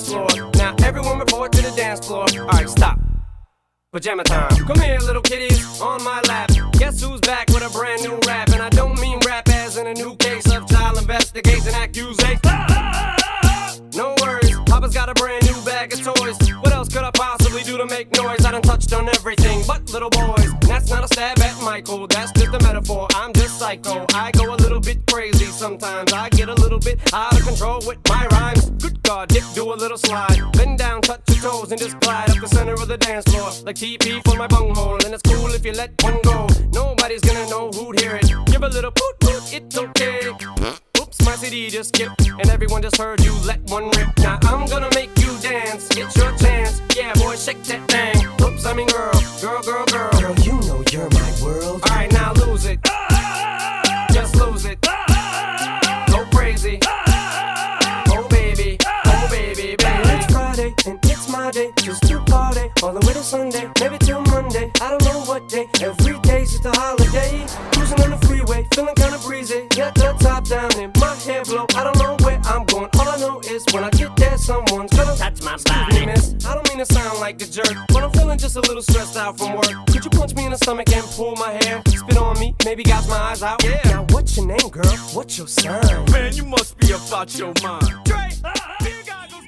dance floor. Now everyone report to the dance floor. Alright, stop. Pajama time. Come here, little kitties, on my lap. Guess who's back with a brand new rap? And I don't mean rap as in a new case of child investigation accusation. No worries, Papa's got a brand new bag of toys. What else could I possibly do to make noise? I done touched on everything but little boys. That's not a stab at Michael, that's just a metaphor. I'm just psycho, I go a little bit crazy sometimes. I get a little bit out of control with my rhymes. Good God, Dick, do a little slide. Bend down, touch your toes, and just glide up the center of the dance floor. Like TP for my bunghole, and it's cool if you let one go. Nobody's gonna know who'd hear it. Give a little poot poot, it's okay. Oops, my CD just skipped, and everyone just heard you let one rip. Now I'm gonna make you dance, it's your chance. Yeah, boy, shake that thing. Oops, I mean girl, girl, girl, girl. Girl, you know you're my world. Alright, now lose it. Just lose it. Go crazy. Oh baby, baby. It's Friday, and it's my day. Just to party, all the way to Sunday. Maybe till Monday, I don't know what day. Every day's just a holiday. Cruising on the freeway, feeling kinda breezy. Got the top down and my hair blow. I don't know where I'm going, all I know is when I get there, someone's gonna touch my Excuse me, body. miss, I don't mean to sound like a jerk, but I'm feeling just a little stressed out from work. Could you punch me in the stomach and pull my hair? Spit on me, maybe gouge my eyes out. Yeah. Now what's your name, girl? What's your sign? Man, you must be about your mind. Dre, beer goggles.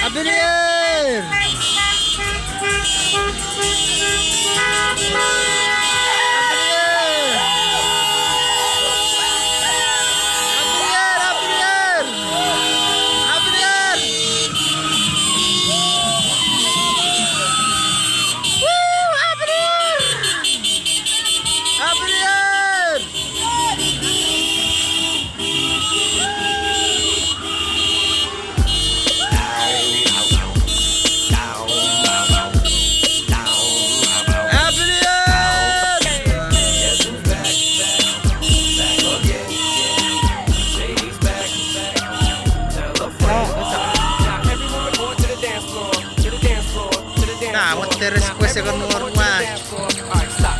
Abrir! Request con Alright, stop.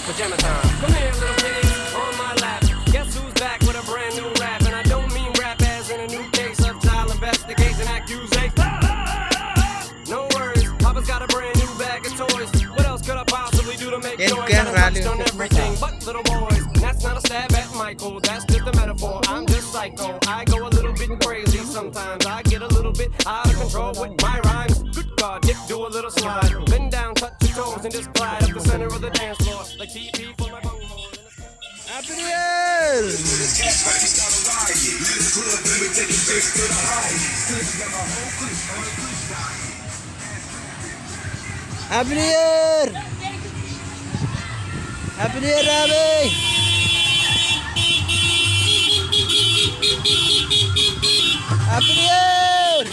Pajama time. Come here, little kitties, on my lap. Guess who's back with a brand new rap? And I don't mean rap as in a new case of child investigation accusation. No worries, Papa's got a brand new bag of toys. What else could I possibly do to make noise? I done touched on everything but little boys. That's not a stab at Michael, that's just a metaphor. I'm just psycho, I go a little bit crazy sometimes. I get a little bit out of control with my rhymes. Good God, Dick, do a little slide. Bend down, touch your toes, and just glide up the center of the dance floor. Like TP for my bunghole. Abrir! Abrir! Abrir, Abi! Abrir!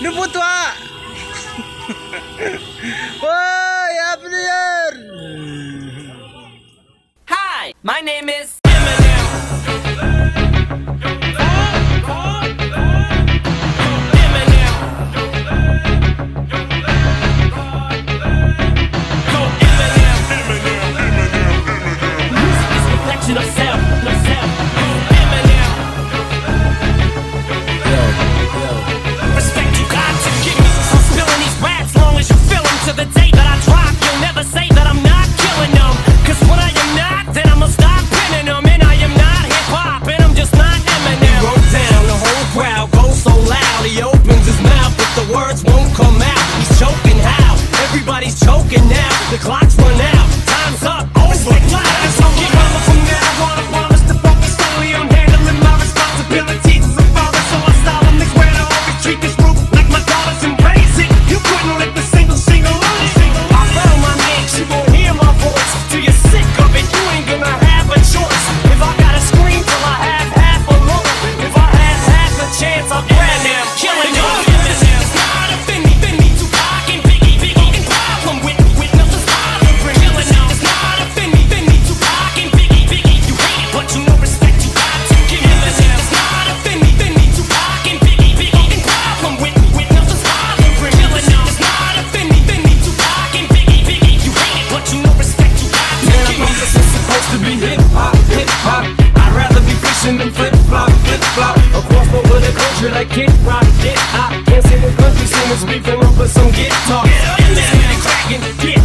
Luput wa. Wah. name is Eminem. Of self, no self. Eminem. Respect you got to give me. I'm spilling these raps long as you feel them. To the day that I drop, you'll never say that I'm not killing them. Cause when I am not, then I'ma stop pinning them. And I am not hip-hop, and I'm just not Eminem. He broke down, the whole crowd goes so loud. He opens his mouth, but the words won't come out. He's choking how? Everybody's choking now. The clock's run out, time's up, over. Like Kid Rock, get hot. Can't see the country singers beefing over some guitar. Get cracking, get